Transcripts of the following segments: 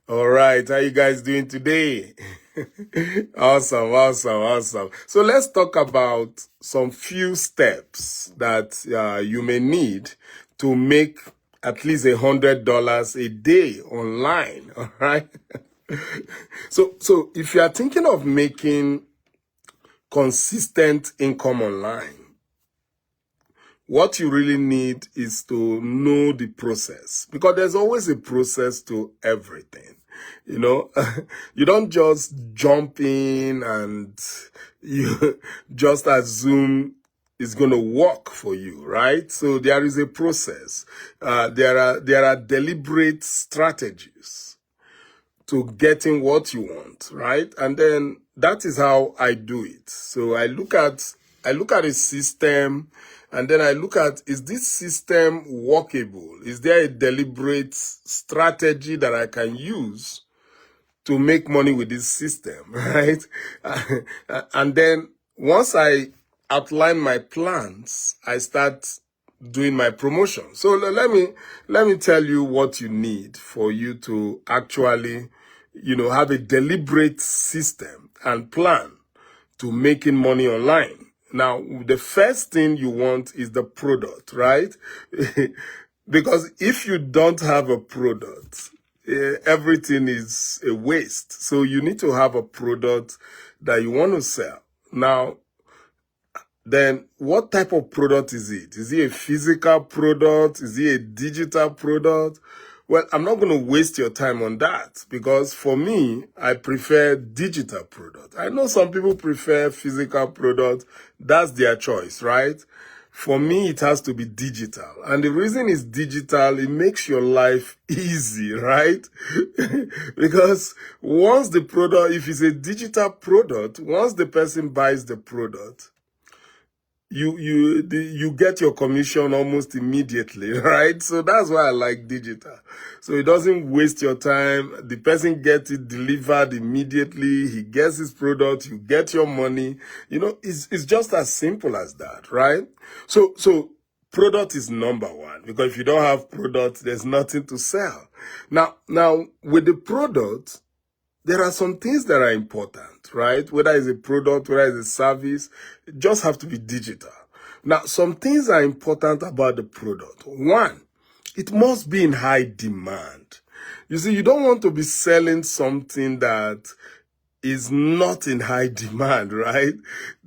All right, how you guys doing today? Awesome, awesome, awesome. So let's talk about some few steps that you may need to make at least $100 a day online. All right. So if you are thinking of making consistent income online, what you really need is to know the process, because there's always a process to everything. You know, you don't just jump in and you just assume it's going to work for you, right? So there is a process. There are deliberate strategies to getting what you want, right? And then that is how I do it. So I look at a system, and then I look at, is this system workable? Is there a deliberate strategy that I can use to make money with this system, right? And then once I outline my plans, I start doing my promotion. So let me tell you what you need for you to actually, have a deliberate system and plan to making money online. Now, the first thing you want is the product, right? Because if you don't have a product, everything is a waste. So you need to have a product that you want to sell. Now, then what type of product is it? Is it a physical product? Is it a digital product? Well, I'm not going to waste your time on that, because for me, I prefer digital product. I know some people prefer physical product. That's their choice, right? For me, it has to be digital. And the reason it's digital, it makes your life easy, right? Because once the product, if it's a digital product, once the person buys the product, you get your commission almost immediately, right? So that's why I like digital. So it doesn't waste your time. The person gets it delivered immediately. He gets his product. You get your money. It's just as simple as that, right? So product is number one, because if you don't have product, there's nothing to sell. Now with the product, there are some things that are important, right? Whether it's a product, whether it's a service, it just have to be digital. Now, some things are important about the product. One, it must be in high demand. You see, you don't want to be selling something that is not in high demand, right?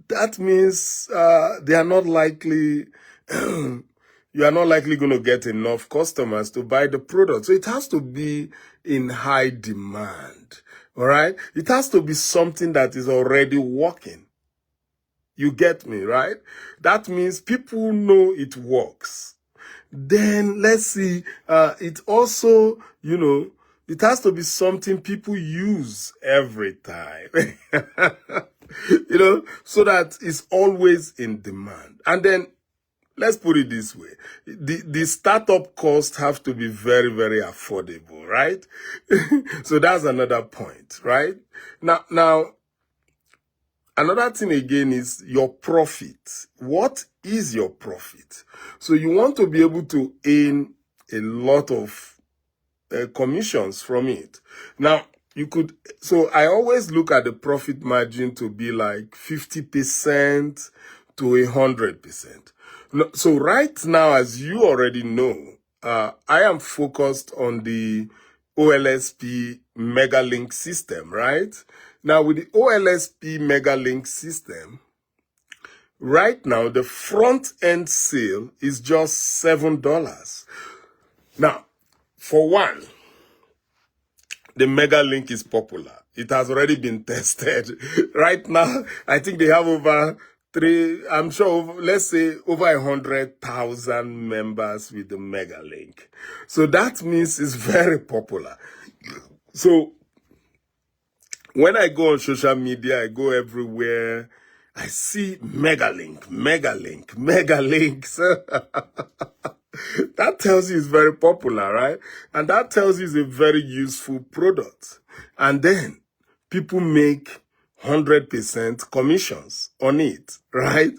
That means they are not likely, you are not likely going to get enough customers to buy the product. So it has to be in high demand. All right? It has to be something that is already working. You get me, right? That means people know it works. Then let's see, it also, it has to be something people use every time. So that it's always in demand. And then let's put it this way. The startup costs have to be very, very affordable, right? So that's another point, right? Now, another thing again is your profit. What is your profit? So you want to be able to earn a lot of commissions from it. Now, so I always look at the profit margin to be like 50% to 100%. So right now, as you already know, I am focused on the OLSP Megalink system, right? Now, with the OLSP Megalink system, right now, the front-end sale is just $7. Now, for one, the Megalink is popular. It has already been tested. Right now, I think they have let's say over 100,000 members with the Megalink. So that means it's very popular. So when I go on social media, I go everywhere, I see Megalink. So that tells you it's very popular, right? And that tells you it's a very useful product. And then people make 100% commissions on it, right?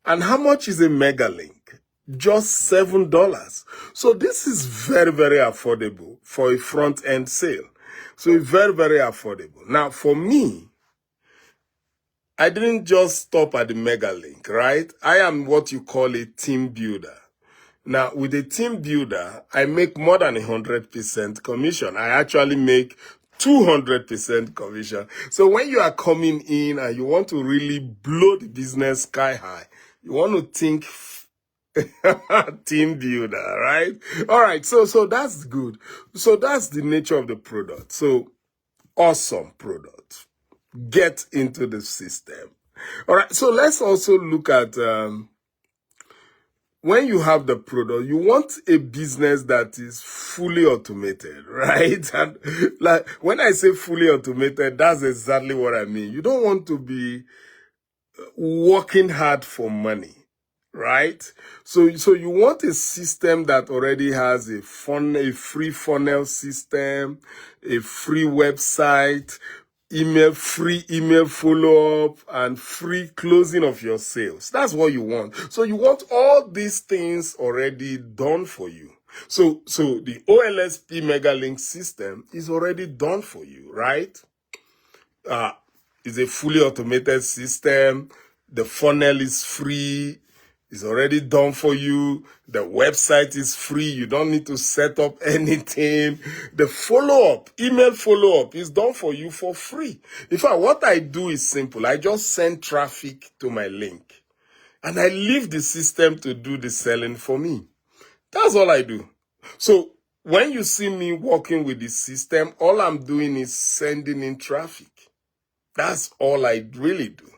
And how much is a Megalink? Just $7. So this is very, very affordable for a front-end sale. So it's very, very affordable. Now, for me, I didn't just stop at the mega link, right? I am what you call a team builder. Now, with a team builder, I make more than 100% commission. I actually make 200% commission. So when you are coming in and you want to really blow the business sky high, you want to think team builder, right? All right. So that's good. So that's the nature of the product. So awesome product. Get into the system. All right. So let's also look at, when you have the product, you want a business that is fully automated, right? And like when I say fully automated, that's exactly what I mean. You don't want to be working hard for money, right? So you want a system that already has a free funnel system, a free website, free email follow-up, and free closing of your sales. That's what you want. So you want all these things already done for you. So the OLSP Megalink system is already done for you, right? It's a fully automated system. The funnel is free. It's already done for you. The website is free. You don't need to set up anything. The follow-up, email follow-up is done for you for free. In fact, what I do is simple. I just send traffic to my link. And I leave the system to do the selling for me. That's all I do. So when you see me working with the system, all I'm doing is sending in traffic. That's all I really do.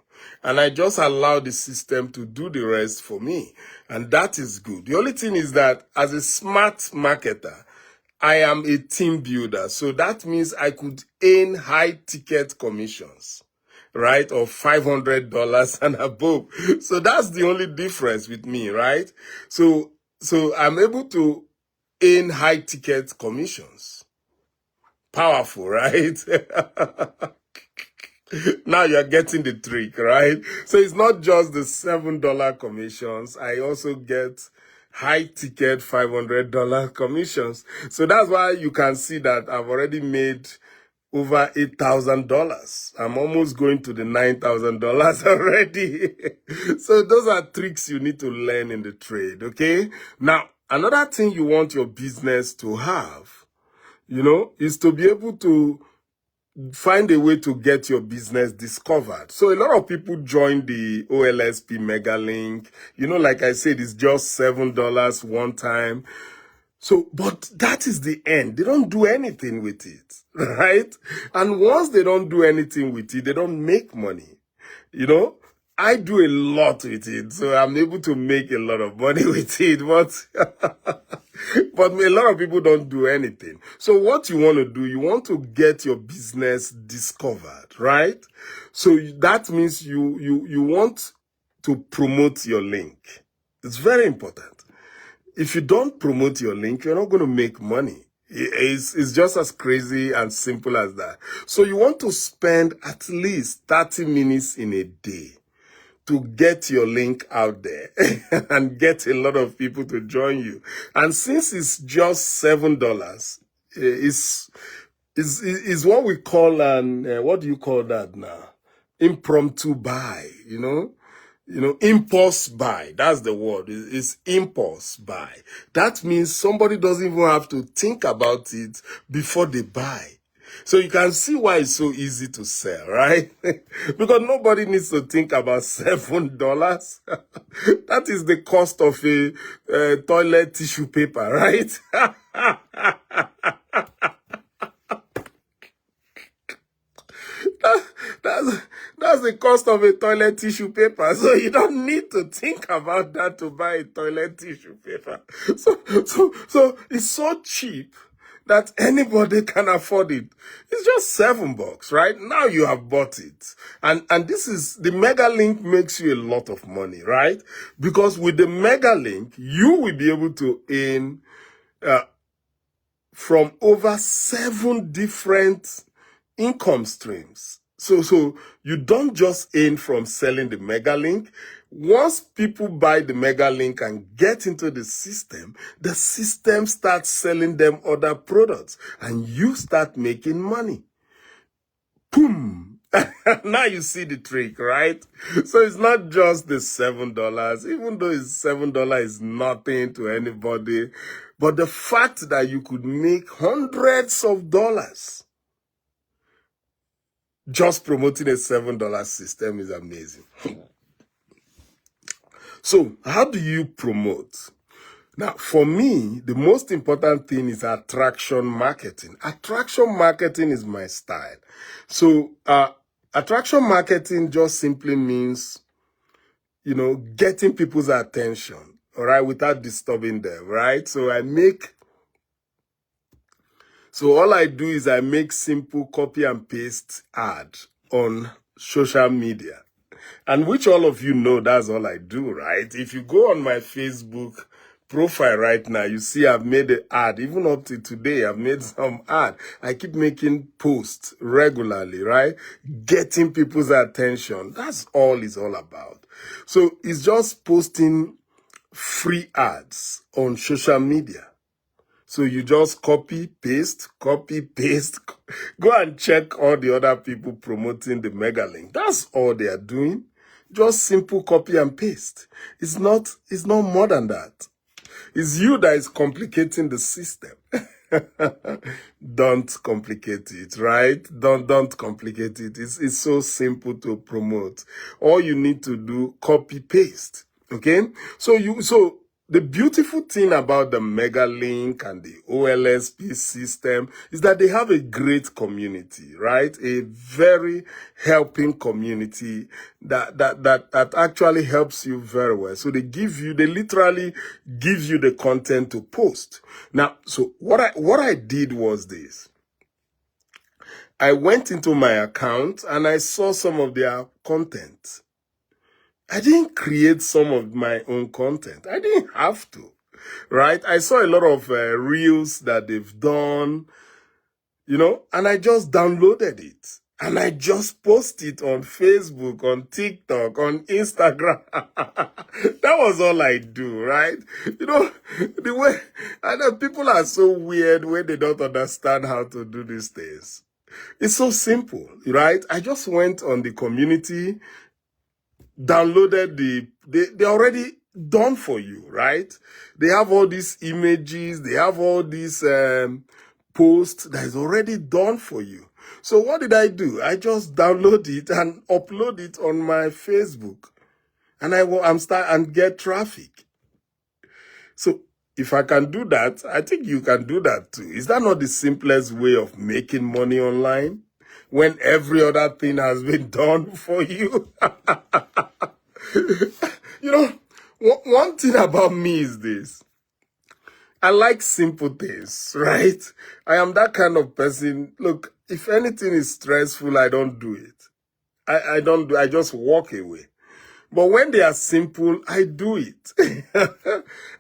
And I just allow the system to do the rest for me. And that is good. The only thing is that as a smart marketer, I am a team builder. So that means I could earn high ticket commissions, right? Of $500 and above. So that's the only difference with me, right? So I'm able to earn high ticket commissions. Powerful, right? Now you're getting the trick, right? So it's not just the $7 commissions. I also get high ticket $500 commissions. So that's why you can see that I've already made over $8,000. I'm almost going to the $9,000 already. So those are tricks you need to learn in the trade, okay? Now, another thing you want your business to have, is to be able to find a way to get your business discovered. So a lot of people join the OLSP Megalink. Like I said, it's just $7 one time. So, but that is the end. They don't do anything with it, right? And once they don't do anything with it, they don't make money. I do a lot with it, so I'm able to make a lot of money with it, but a lot of people don't do anything. So what you want to do, you want to get your business discovered, right? So that means you want to promote your link. It's very important. If you don't promote your link, you're not going to make money. It's just as crazy and simple as that. So you want to spend at least 30 minutes in a day to get your link out there and get a lot of people to join you. And since it's just $7, is what we call what do you call that now? Impromptu buy, impulse buy. That's the word. It's impulse buy. That means somebody doesn't even have to think about it before they buy. So you can see why it's so easy to sell, right? Because nobody needs to think about $7. That is the cost of a toilet tissue paper, right? That's the cost of a toilet tissue paper. So you don't need to think about that to buy a toilet tissue paper. So it's so cheap that anybody can afford it. It's just $7, right? Now you have bought it. And this is, the Mega Link makes you a lot of money, right? Because with the Mega Link, you will be able to earn from over 7 different income streams. So you don't just earn from selling the Mega Link. Once people buy the mega link and get into the system starts selling them other products and you start making money. Boom. Now you see the trick, right? So it's not just the $7, even though it's $7 is nothing to anybody, but the fact that you could make hundreds of dollars just promoting a $7 system is amazing. So how do you promote? Now, for me, the most important thing is attraction marketing. Attraction marketing is my style. So, attraction marketing just simply means, getting people's attention, all right, without disturbing them, right? So all I do is I make simple copy and paste ad on social media. And which all of you know that's all I do, right? If you go on my Facebook profile right now, you see I've made an ad. Even up to today, I've made some ad. I keep making posts regularly, right? Getting people's attention. That's all it's all about. So it's just posting free ads on social media. So you just copy, paste. Go and check all the other people promoting the mega link. That's all they are doing. Just simple copy and paste. It's not more than that. It's you that is complicating the system. Don't complicate it, right? Don't complicate it. It's so simple to promote. All you need to do, copy, paste. Okay? So the beautiful thing about the mega link and the OLSP system is that they have a great community, right? A very helping community that actually helps you very well. So they literally give you the content to post. Now, so what I did was this. I went into my account and I saw some of their content. I didn't create some of my own content. I didn't have to, right? I saw a lot of reels that they've done, and I just downloaded it. And I just post it on Facebook, on TikTok, on Instagram. That was all I do, right? The way, I know people are so weird when they don't understand how to do these things. It's so simple, right? I just went on the community, downloaded they're already done for you, right? They have all these images, they have all these posts that is already done for you. So what did I do? I just download it and upload it on my Facebook, and I'm start and get traffic. So if I can do that, I think you can do that too. Is that not the simplest way of making money online when every other thing has been done for you? One thing about me is this. I like simple things, right? I am that kind of person. Look, if anything is stressful, I don't do it. I just walk away. But when they are simple, I do it.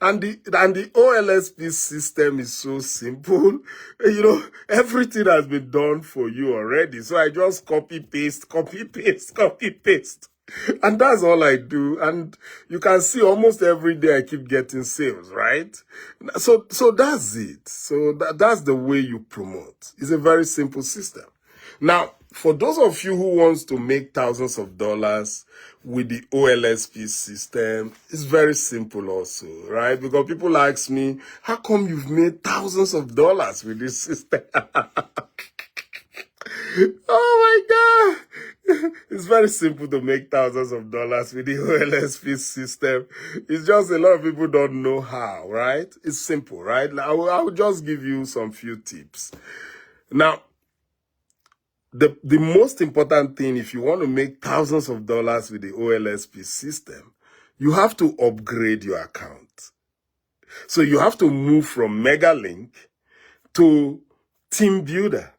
and the OLSP system is so simple. Everything has been done for you already. So I just copy, paste. And that's all I do. And you can see almost every day I keep getting sales, right? So that's it. So that's the way you promote. It's a very simple system. Now, for those of you who wants to make thousands of dollars with the OLSP system, it's very simple also, right? Because people ask me, how come you've made thousands of dollars with this system? Oh my God. It's very simple to make thousands of dollars with the OLSP system. It's just a lot of people don't know how, right? It's simple, right? I will just give you some few tips. Now, the most important thing, if you want to make thousands of dollars with the OLSP system, you have to upgrade your account. So you have to move from MegaLink to Team Builder.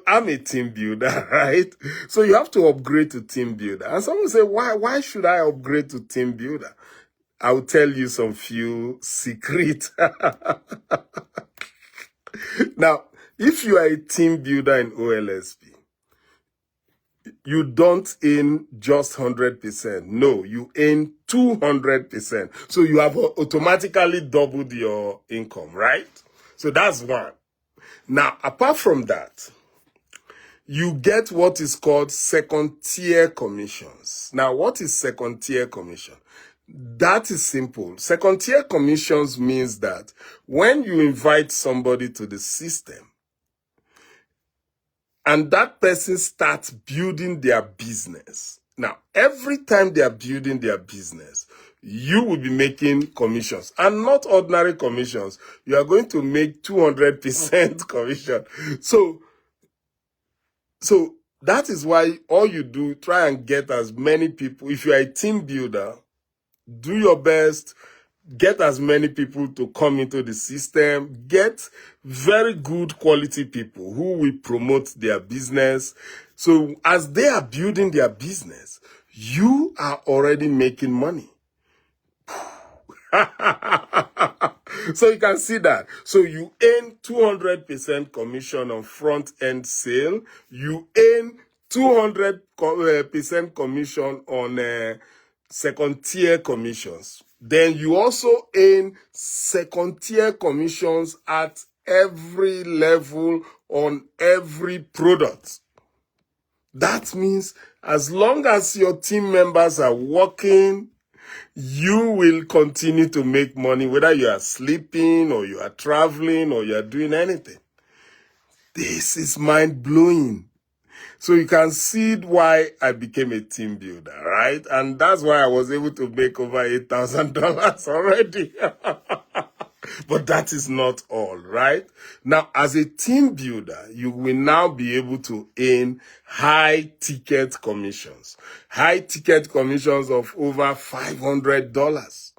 I'm a team builder, right? So you have to upgrade to team builder. And someone say, why should I upgrade to team builder? I'll tell you some few secrets. Now, if you are a team builder in OLSP, you don't earn just 100%. No, you earn 200%. So you have automatically doubled your income, right? So that's one. Now, apart from that, you get what is called second-tier commissions. Now, what is second-tier commission? That is simple. Second-tier commissions means that when you invite somebody to the system, and that person starts building their business. Now, every time they are building their business, you will be making commissions, and not ordinary commissions. You are going to make 200% commission. So that is why all you do, try and get as many people. If you are a team builder, do your best. Get as many people to come into the system. Get very good quality people who will promote their business. So as they are building their business, you are already making money. So you can see that. So you earn 200% commission on front-end sale. You earn 200% commission on second-tier commissions. Then you also earn second-tier commissions at every level on every product. That means as long as your team members are working, you will continue to make money, whether you are sleeping or you are traveling or you are doing anything. This is mind-blowing. So you can see why I became a team builder, right? And that's why I was able to make over $8,000 already. But that is not all, right? Now, as a team builder, you will now be able to earn high-ticket commissions. High-ticket commissions of over $500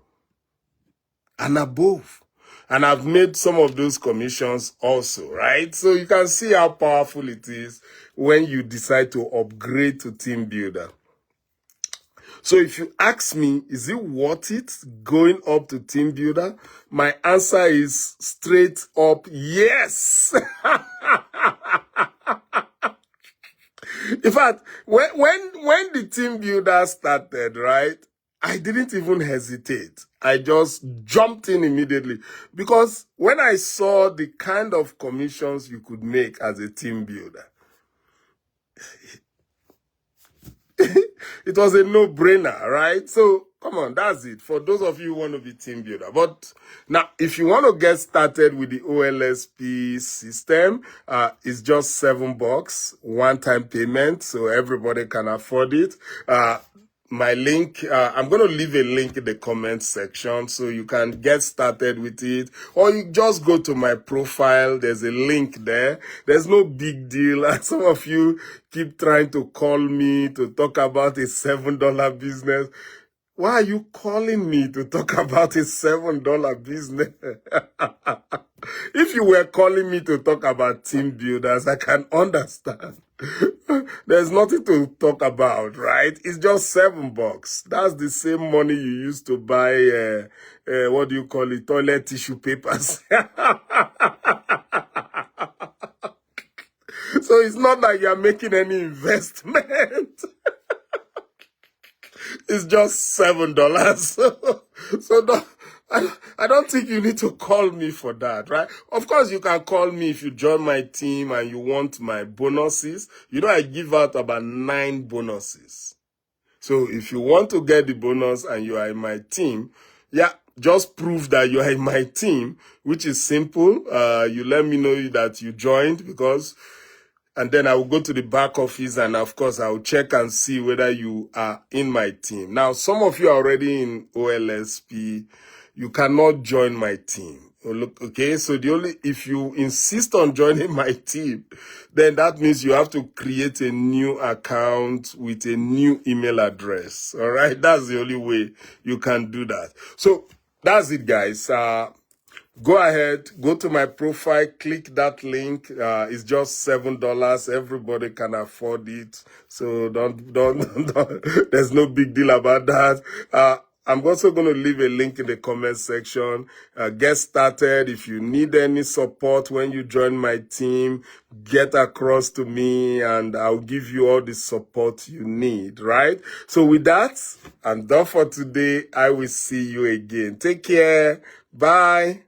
and above. And I've made some of those commissions also, right? So you can see how powerful it is when you decide to upgrade to team builder. So if you ask me, is it worth it going up to team builder? My answer is straight up yes. In fact, when the team builder started, right, I didn't even hesitate. I just jumped in immediately because when I saw the kind of commissions you could make as a team builder, it was a no-brainer, right? So, come on, that's it. For those of you who want to be team builder. But now, if you want to get started with the OLSP system, it's just $7, one-time payment, so everybody can afford it. My link, I'm going to leave a link in the comment section so you can get started with it, or you just go to my profile. There's a link there. There's no big deal. And some of you keep trying to call me to talk about a $7 business. Why are you calling me to talk about a $7 business? If you were calling me to talk about team builders, I can understand. There's nothing to talk about, right? It's just $7. That's the same money you used to buy, what do you call it, toilet tissue papers. So it's not like you're making any investment. It's just $7. So I don't think you need to call me for that, right? Of course, you can call me if you join my team and you want my bonuses. You know, I give out about 9 bonuses. So if you want to get the bonus and you are in my team, yeah, just prove that you are in my team, which is simple. You let me know that you joined and then I will go to the back office and, of course, I will check and see whether you are in my team. Now, some of you are already in OLSP. You cannot join my team. Okay, so if you insist on joining my team, then that means you have to create a new account with a new email address. All right, that's the only way you can do that. So that's it, guys. Go ahead, go to my profile, click that link. It's just $7. Everybody can afford it. So don't there's no big deal about that. I'm also going to leave a link in the comment section. Get started. If you need any support when you join my team, get across to me and I'll give you all the support you need, right? So with that, I'm done for today. I will see you again. Take care. Bye.